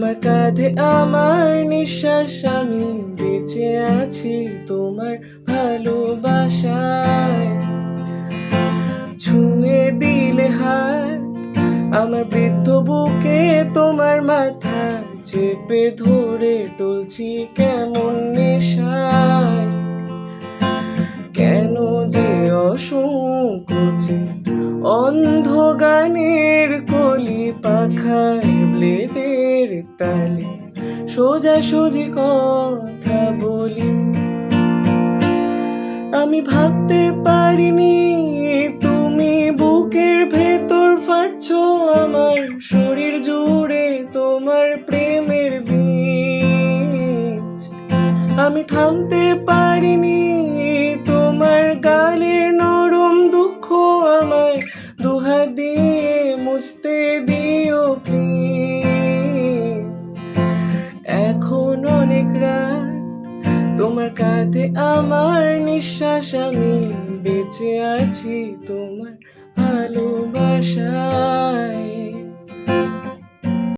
তোমার কাঁধে আমার নিঃশ্বাস, আমি বেঁচে আছি তোমার ভালোবাসায়। ছুঁয়ে দিলে হাত আমার বৃদ্ধ বুকে, তোমার মাথা চেপে ধরে টলছি কেমন নেশায়। কেন যে অসংকোচে অন্ধ গানের কলি পাখার ব্লেডের তালে সোজাসুজি কথা বলি। আমি ভাবতে পারিনি তুমি বুকের ভেতর ফাটছো, আমার শরীর জুড়ে তোমার প্রেমের বীজ। আমি থামতে পারিনি তোমার গালের নরম দুঃখ, আমায় দুহাত দিয়ে মুছতে দিও প্লিজ। এখন অনেক রাত, তোমার কাঁধে আমার নিঃশ্বাস, আমি বেঁচে আছি তোমার ভালোবাসায়।